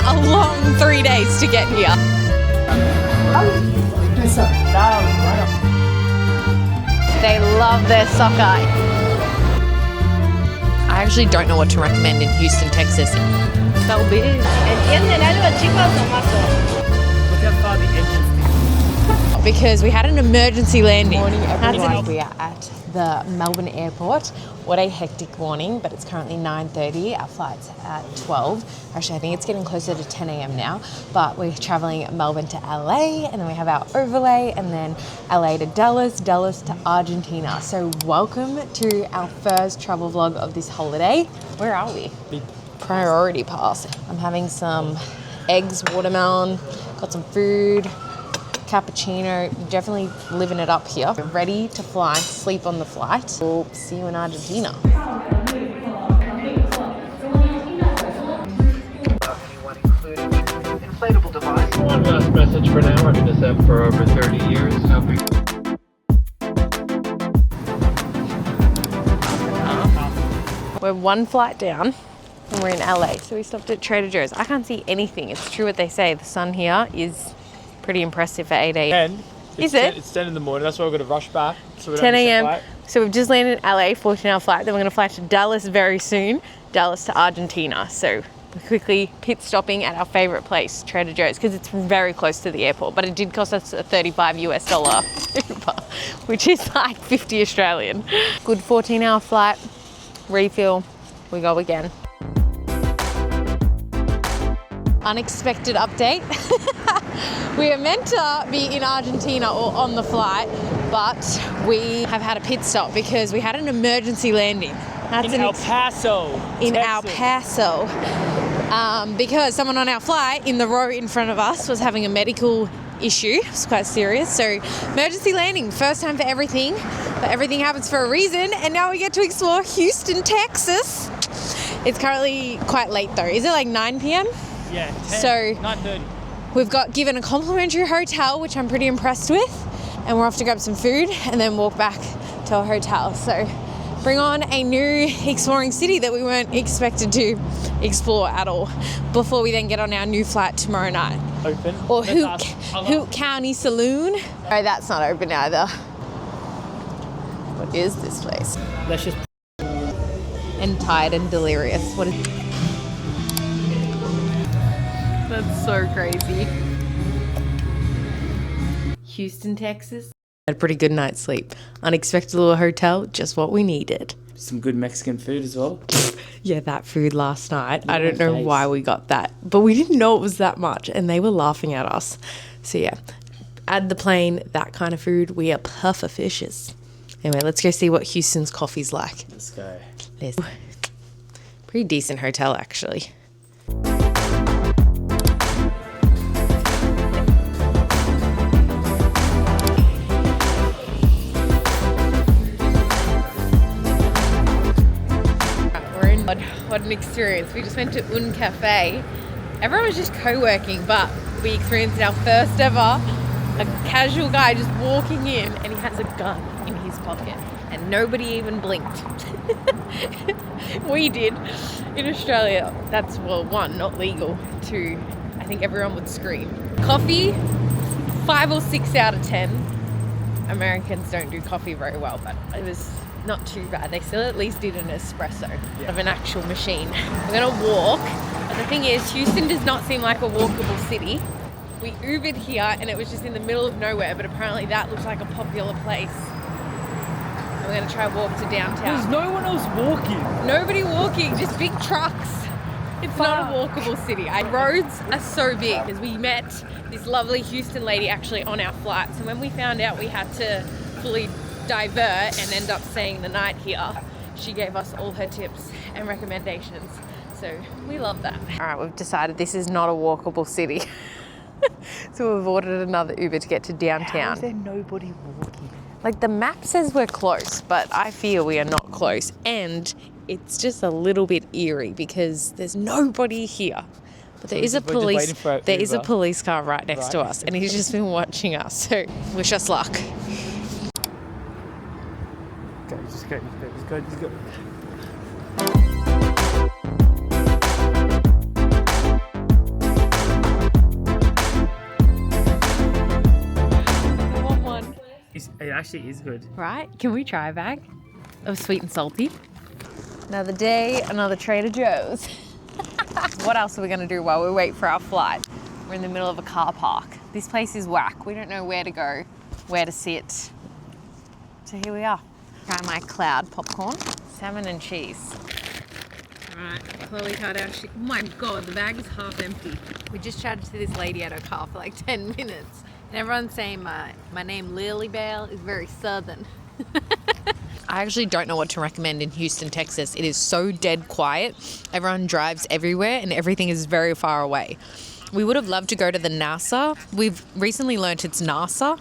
a long 3 days to get here. They love their soccer. I actually don't know what to recommend in Houston, Texas. So big. ¿Entienden algo, chicos, o mazo? Look how far the engine's Because we had an emergency landing. Morning, everyone. We are at the Melbourne airport. What a hectic morning, but it's currently 9:30. Our flight's at 12. Actually, I think it's getting closer to 10 a.m. now, but we're traveling Melbourne to LA, and then we have our overlay, and then LA to Dallas, Dallas to Argentina. So welcome to our first travel vlog of this holiday. Where are we? Priority pass. I'm having some eggs, watermelon, got some food, cappuccino, definitely living it up here. We're ready to fly, sleep on the flight. We'll see you in Argentina. Inflatable device. One last message for now. I've been this app for over 30 years. We're one flight down and we're in LA. So we stopped at Trader Joe's. I can't see anything. It's true what they say. The sun here is pretty impressive for 8 a.m. Is it? It's 10 in the morning. That's why we're going to rush back. So 10 a.m. So we've just landed in LA, 14-hour flight. Then we're going to fly to Dallas very soon. Dallas to Argentina. So we're quickly pit stopping at our favorite place, Trader Joe's, because it's very close to the airport. But it did cost us a $35 Uber, which is like 50 Australian. Good 14-hour flight, refill, we go again. Unexpected update. We are meant to be in Argentina or on the flight, but we have had a pit stop because we had an emergency landing. In El Paso, because someone on our flight in the row in front of us was having a medical issue. It's quite serious. So emergency landing, first time for everything, but everything happens for a reason. And now we get to explore Houston, Texas. It's currently quite late though. Is it like 9 p.m.? Yeah, 10, so 9:30. We've got given a complimentary hotel, which I'm pretty impressed with. And we're off to grab some food and then walk back to our hotel. So bring on a new exploring city that we weren't expected to explore at all before we then get on our new flight tomorrow night. Open. Or Hoot County Saloon. Oh, that's not open either. What is this place? Let's just... And tired and delirious. What is... That's so crazy. Houston, Texas. Had a pretty good night's sleep. Unexpected little hotel, just what we needed. Some good Mexican food as well. Yeah, that food last night. I don't know why we got that, but we didn't know it was that much and they were laughing at us. So yeah, add the plane, that kind of food, we are puffer-fishes. Anyway, let's go see what Houston's coffee's like. Let's go. Pretty decent hotel actually. What an experience. We just went to Un Cafe. Everyone was just co-working, but we experienced our first ever, a casual guy just walking in and he has a gun in his pocket and nobody even blinked. We did. In Australia, that's, well, one, not legal. Two, I think everyone would scream. Coffee, 5 or 6 out of 10. Americans don't do coffee very well, but it was not too bad. They still at least did an espresso of an actual machine. We're gonna walk, but the thing is, Houston does not seem like a walkable city. We Ubered here and it was just in the middle of nowhere, but apparently that looks like a popular place. And we're gonna try and walk to downtown. There's no one else walking. Nobody walking, just big trucks. It's not a walkable city. Our roads are so big because we met this lovely Houston lady actually on our flight. So when we found out we had to fully divert and end up staying the night here, she gave us all her tips and recommendations. So we love that. All right, we've decided this is not a walkable city. So we've ordered another Uber to get to downtown. How is there nobody walking? Like the map says we're close, but I feel we are not close. And it's just a little bit eerie because there's nobody here. But there is a police car right next to us and he's just been watching us. So wish us luck. Just go. actually is good. Right? Can we try a bag of sweet and salty? Another day, another Trader Joe's. What else are we going to do while we wait for our flight? We're in the middle of a car park. This place is whack. We don't know where to go, where to sit. So here we are. Try my cloud popcorn, salmon and cheese. Right, Chloe Kardashian. Oh my God, the bag is half empty. We just chatted to this lady at her car for like 10 minutes. And everyone's saying my name Lilybelle is very southern. I actually don't know what to recommend in Houston, Texas. It is so dead quiet. Everyone drives everywhere and everything is very far away. We would have loved to go to the NASA. We've recently learnt it's NASA,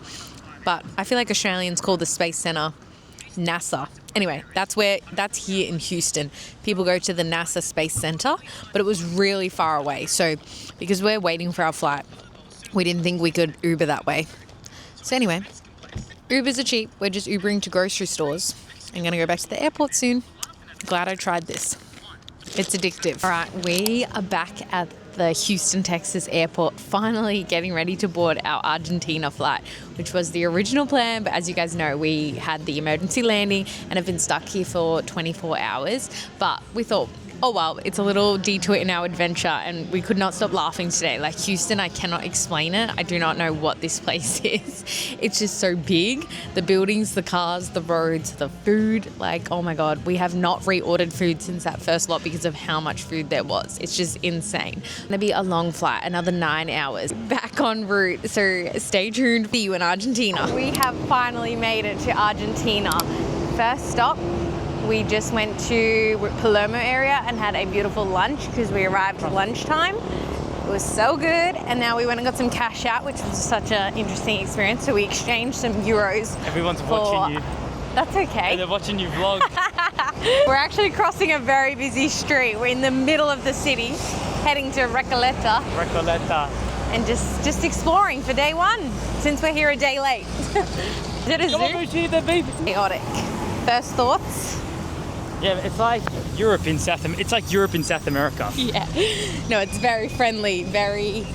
but I feel like Australians call the Space Centre NASA. Anyway, that's here in Houston. People go to the NASA Space Center, but it was really far away. So because we're waiting for our flight, we didn't think we could Uber that way. So anyway, Ubers are cheap. We're just Ubering to grocery stores. I'm going to go back to the airport soon. Glad I tried this. It's addictive. All right, we are back at the Houston, Texas airport, finally getting ready to board our Argentina flight, which was the original plan. But as you guys know, we had the emergency landing and have been stuck here for 24 hours. But we thought, oh well, it's a little detour in our adventure, and we could not stop laughing today. Like Houston, I cannot explain it. I do not know what this place is. It's just so big. The buildings, the cars, the roads, the food, like, oh my God, we have not reordered food since that first lot because of how much food there was. It's just insane. It's gonna be a long flight, another 9 hours back en route. So stay tuned for you in Argentina. We have finally made it to Argentina. First stop, we just went to Palermo area and had a beautiful lunch because we arrived at lunchtime. It was so good. And now we went and got some cash out, which was such an interesting experience. So we exchanged some euros. Everyone's watching you. That's okay. They're watching you vlog. We're actually crossing a very busy street. We're in the middle of the city, heading to Recoleta. And just exploring for day one, since we're here a day late. Is it a zoo? Chaotic. First thoughts? Yeah, it's like Europe in South America. Yeah. No, it's very friendly, very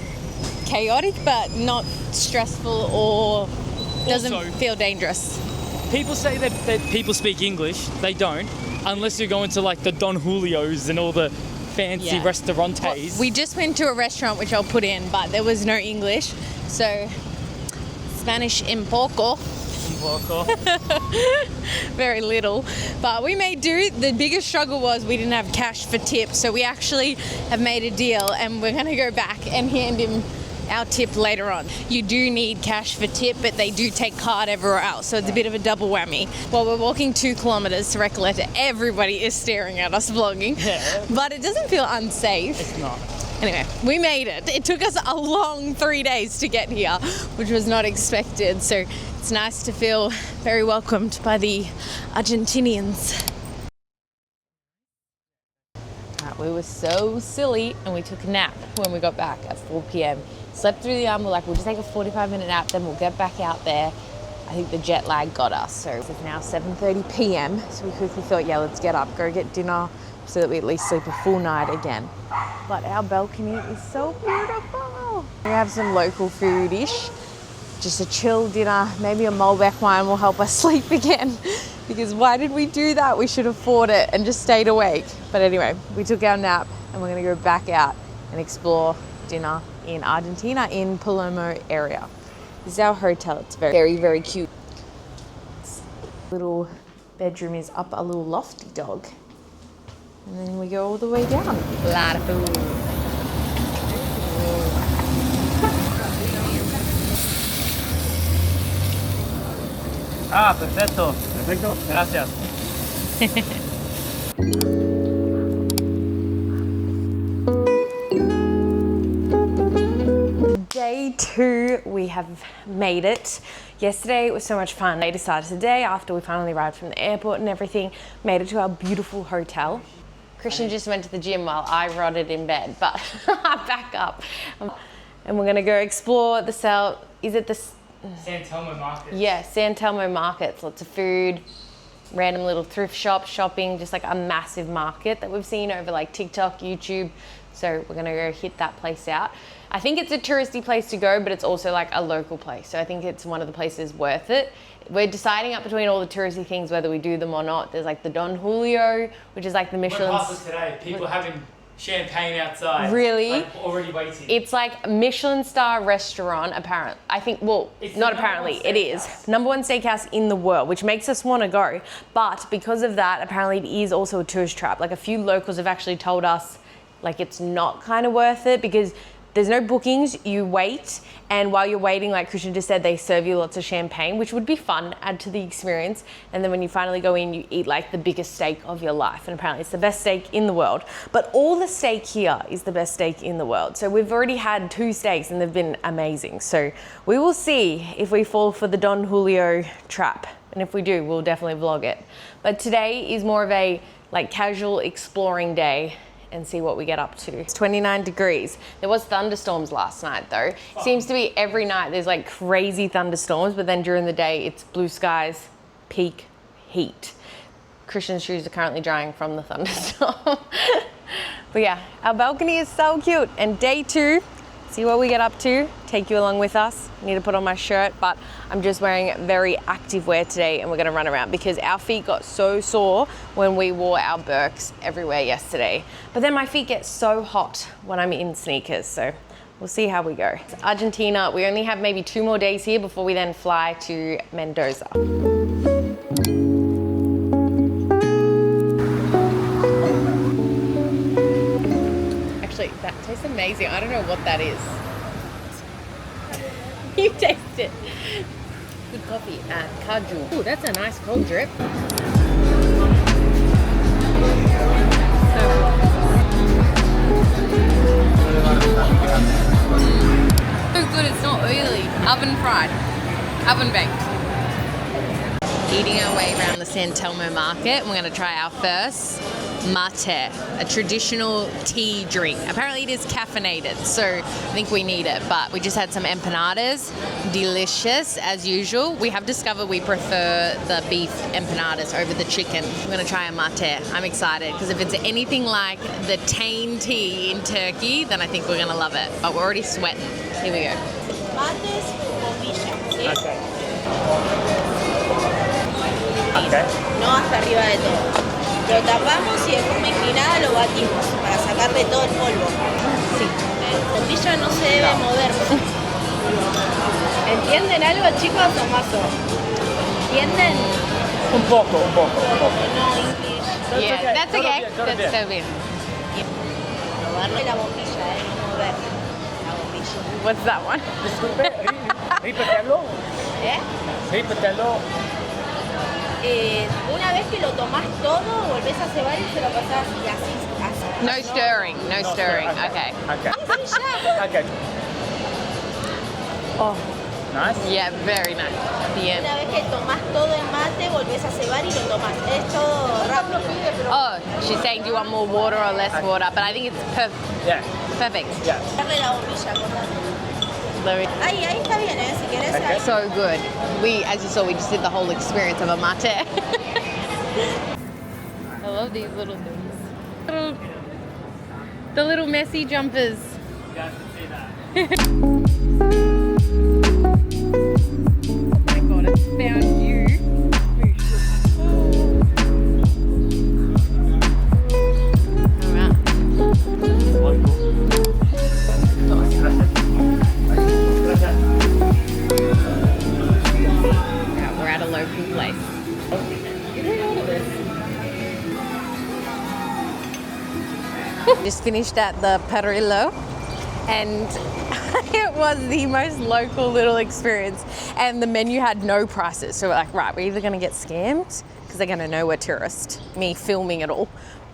chaotic, but not stressful or doesn't feel dangerous. People say that people speak English. They don't, unless you go into like the Don Julio's and all the fancy restaurantes. Well, we just went to a restaurant, which I'll put in, but there was no English. So Spanish en poco. Very little, but we made do. The biggest struggle was we didn't have cash for tips, so we actually have made a deal and we're going to go back and hand him our tip later on. You do need cash for tip, but they do take card everywhere else, so it's a bit of a double whammy. While we're walking 2 kilometers to Recoleta, everybody is staring at us vlogging, but it doesn't feel unsafe. It's not. Anyway, we made it. It took us a long 3 days to get here, which was not expected. So it's nice to feel very welcomed by the Argentinians. We were so silly and we took a nap when we got back at 4 p.m. Slept through the arm. We're like, we'll just take a 45-minute nap, then we'll get back out there. I think the jet lag got us. So it's now 7:30 p.m. So we quickly thought, yeah, let's get up, go get dinner, so that we at least sleep a full night again. But our balcony is so beautiful. We have some local food-ish, just a chill dinner, maybe a Malbec wine will help us sleep again. Because why did we do that? We should have fought it and just stayed awake. But anyway, we took our nap and we're gonna go back out and explore dinner in Argentina in Palermo area. This is our hotel. It's very, very cute. Little bedroom is up a little lofty dog. And then we go all the way down. A lot of food. Ah, perfecto. Perfecto. Gracias. Day 2, we have made it. Yesterday it was so much fun. Later started today after we finally arrived from the airport and everything. Made it to our beautiful hotel. Christian just went to the gym while I rotted in bed, but back up. And we're gonna go explore the San Telmo Market. Yeah, San Telmo Markets. Lots of food, random little thrift shop shopping, just like a massive market that we've seen over like TikTok, YouTube. So we're gonna go hit that place out. I think it's a touristy place to go, but it's also like a local place. So I think it's one of the places worth it. We're deciding up between all the touristy things whether we do them or not. There's like the Don Julio, which is like the Michelin. We're past it today. People having champagne outside. Really? Like, already waiting. It's like a Michelin star restaurant, apparently. I think, well, It's not the apparently, #1 it is. steakhouse. #1 steakhouse in the world, which makes us want to go. But because of that, apparently it is also a tourist trap. Like a few locals have actually told us like it's not kind of worth it because there's no bookings, you wait, and while you're waiting, like Christian just said, they serve you lots of champagne, which would be fun, add to the experience. And then when you finally go in, you eat like the biggest steak of your life. And apparently it's the best steak in the world. But all the steak here is the best steak in the world. So we've already had 2 steaks and they've been amazing. So we will see if we fall for the Don Julio trap. And if we do, we'll definitely vlog it. But today is more of a like casual exploring day and see what we get up to. It's 29 degrees. There was thunderstorms last night though. Seems to be every night there's like crazy thunderstorms, but then during the day it's blue skies, peak heat. Christian's shoes are currently drying from the thunderstorm. But yeah, our balcony is so cute. And day 2, see what we get up to, take you along with us. Need to put on my shirt, but I'm just wearing very active wear today and we're gonna run around because our feet got so sore when we wore our Birks everywhere yesterday. But then my feet get so hot when I'm in sneakers, so we'll see how we go. It's Argentina, we only have maybe 2 more days here before we then fly to Mendoza. Actually, that tastes amazing. I don't know what that is. You taste it. Good coffee at Kaju. Ooh, that's a nice cold drip. So good, it's not oily. Oven fried, oven baked. Eating our way around the Telmo Market. We're going to try our first mate, a traditional tea drink. Apparently it is caffeinated, so I think we need it, but we just had some empanadas, delicious as usual. We have discovered we prefer the beef empanadas over the chicken. I'm going to try a mate. I'm excited because if it's anything like the Tain tea in Turkey, then I think we're going to love it, but we're already sweating. Here we go. Mates, bombilla, ¿sí? Okay. No hasta arriba de todo. Lo tapamos y de forma inclinada lo batimos para sacarle todo el polvo. Sí. La bombilla no se debe mover. ¿Entienden algo, chicos, Tomaso? ¿Entienden? Un poco. No, English. Yeah, that's okay. Todo bien. That's so bien. Moverle la bombilla, no mover la bombilla. What's that one? Disculpe, repítelo. ¿Eh? Repítelo. Una vez que lo tomás todo, volvés a cebar y se lo pasás y así. No stirring, no stirring. Okay. Okay. Oh, Nice. yeah, very nice. Bien. Una vez que tomás todo el mate, volvés a cebar y lo tomás. Es todo rápido. Oh, she's saying do you want more water or less water? But I think it's Yeah. perfect. Yeah. Darle la bombilla, Ahí está bien, si querés. Okay. Ahí. So good. We, as you saw, we just did the whole experience of a mate. I love these little things. The little messy jumpers. You guys can see that. Oh my god, it's found you. We're at a local place. Just finished at the Perillo and it was the most local little experience and the menu had no prices. So we're like, right, we're either gonna get scammed because they're gonna know we're tourists, me filming it all,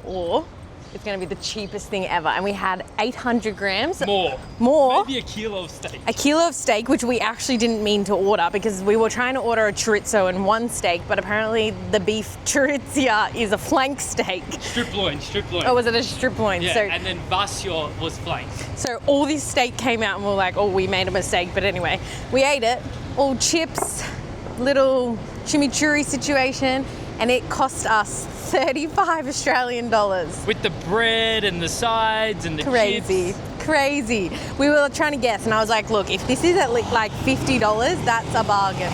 or it's gonna be the cheapest thing ever. And we had 800 grams. More. Maybe a kilo of steak. A kilo of steak, which we actually didn't mean to order because we were trying to order a chorizo and 1 steak, but apparently the beef chorizo is a flank steak. Strip loin. Or was it a strip loin? Yeah, So, and then vasio was flank. so all this steak came out and we were like, oh, we made a mistake. But anyway, we ate it. All chips, little chimichurri situation. and it cost us 35 Australian dollars. With the bread and the sides and the Crazy. chips. Crazy. We were trying to guess, and I was like, look, if this is at like $50, that's a bargain.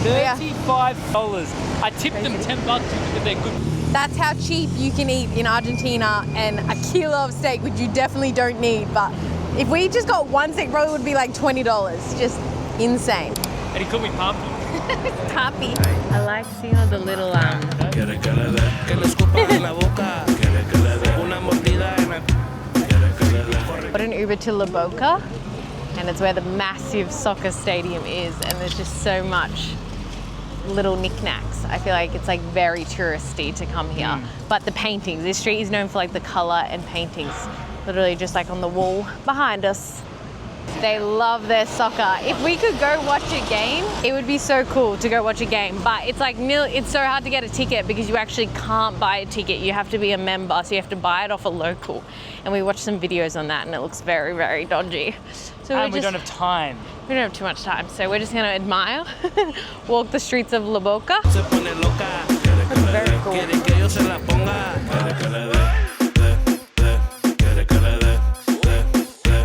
$35. I tipped them $10 because they're good. That's how cheap you can eat in Argentina, and a kilo of steak, which you definitely don't need. But if we just got one steak, probably would be like $20. Just insane. And he called me Papi. Happy. I like seeing all the little Got an Uber to Boca, and it's where the massive soccer stadium is, and there's just so much little knickknacks. I feel like it's like very touristy to come here. But the paintings, this street is known for like the color and paintings, literally just like on the wall behind us. They love their soccer. If we could go watch a game, it would be so cool to go watch a game. But it's like it's so hard to get a ticket because you actually can't buy a ticket. You have to be a member, so you have to buy it off a local. And we watched some videos on that, and it looks very, very dodgy. So And we don't have time. We don't have too much time, so we're just gonna admire, walk the streets of Boca. That's very cool.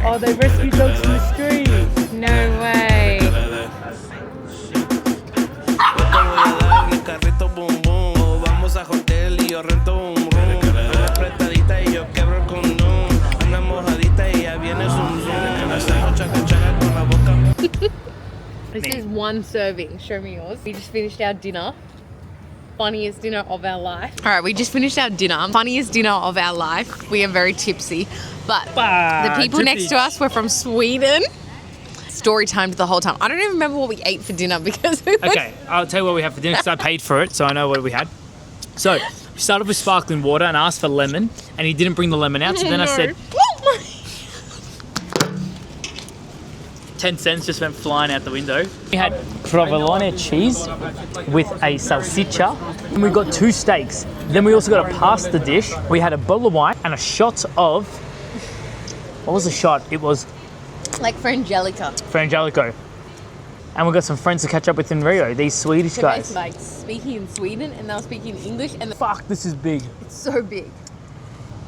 Oh, they rescue dogs in the street. No way. This is one serving. Show me yours. We just finished our dinner. Funniest dinner of our life. All right, we just finished our dinner. Funniest dinner of our life. We are very tipsy, but the people next to us were from Sweden. Story timed the whole time. I don't even remember what we ate for dinner because it was... Okay, I'll tell you what we had for dinner because I paid for it, so I know what we had. So, we started with sparkling water and asked for lemon, and he didn't bring the lemon out, so then I said... 10 cents just went flying out the window. We had provolone cheese with a salsicha, and we got 2 steaks. Then we also got a pasta dish. We had a bottle of wine and a shot of... What was the shot? It was... like Frangelico. Frangelico. And we got some friends to catch up with in Rio, these Swedish guys. Like speaking in Sweden, and they were speaking English, and Fuck, this is big. it's so big.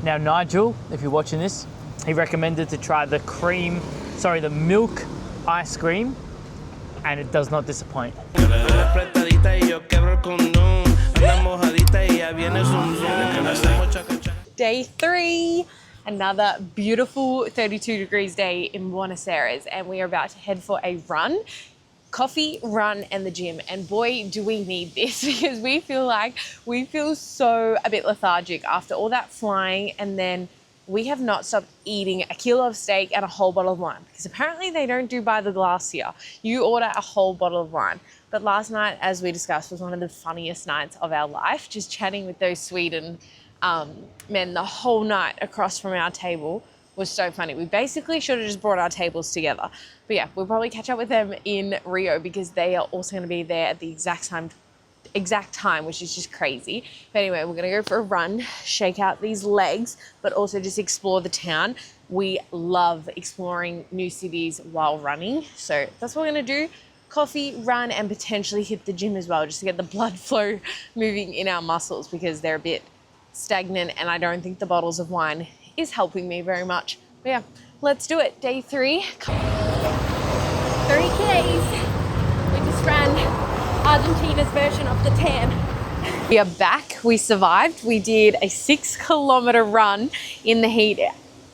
Now Nigel, if you're watching this, he recommended to try the milk ice cream, and it does not disappoint. Day 3, another beautiful 32 degrees day in Buenos Aires, and we are about to head for a run. Coffee, run, and the gym. And boy, do we need this because we feel so a bit lethargic after all that flying, and then we have not stopped eating a kilo of steak and a whole bottle of wine because apparently they don't do by the glass here. You order a whole bottle of wine. But last night, as we discussed, was one of the funniest nights of our life, just chatting with those Sweden men the whole night across from our table was so funny. We basically should have just brought our tables together. But yeah, we'll probably catch up with them in Rio because they are also going to be there at the exact time, which is just crazy. But anyway, we're gonna go for a run, shake out these legs, but also just explore the town. We love exploring new cities while running, so that's what we're gonna do. Coffee, run, and potentially hit the gym as well, just to get the blood flow moving in our muscles because they're a bit stagnant, and I don't think the bottles of wine is helping me very much. But yeah, let's do it. Day 3. 3 Ks. We just ran Argentina's version of the tan. We are back. We survived. We did a 6-kilometer run in the heat.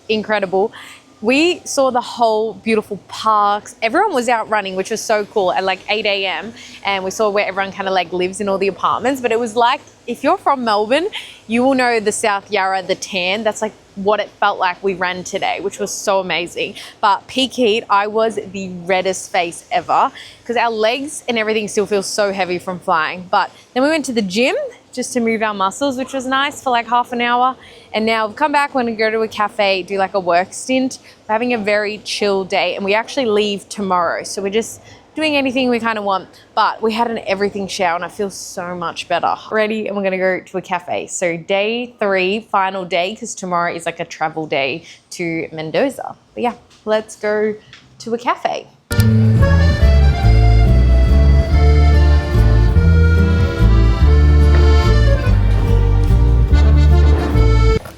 Incredible. We saw the whole beautiful parks. Everyone was out running, which was so cool, at like 8 a.m. And we saw where everyone kind of like lives in all the apartments. But it was like, if you're from Melbourne, you will know the South Yarra, the tan. That's like what it felt like we ran today, which was so amazing. But peak heat, I was the reddest face ever because our legs and everything still feels so heavy from flying. But then we went to the gym just to move our muscles, which was nice for like half an hour. And now we've come back, we're gonna go to a cafe, do like a work stint. We're having a very chill day, and we actually leave tomorrow. So we're just doing anything we kind of want, but we had an everything shower and I feel so much better. Ready, and we're gonna go to a cafe. So day 3, final day, because tomorrow is like a travel day to Mendoza. But yeah, let's go to a cafe.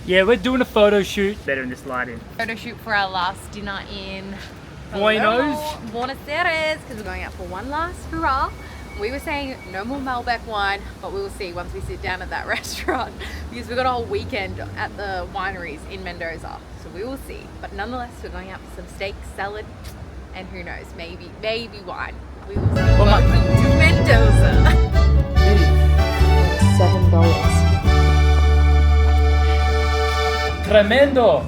Yeah, we're doing a photo shoot. Better in this lighting. Photo shoot for our last dinner in Buenos. Buenos Aires, because we're going out for one last hurrah. We were saying no more Malbec wine, but we will see once we sit down at that restaurant, because we've got a whole weekend at the wineries in Mendoza. So we will see. But nonetheless, we're going out for some steak, salad, and who knows, maybe wine. We will see. Welcome to Mendoza. $7. Tremendo.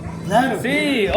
Sí.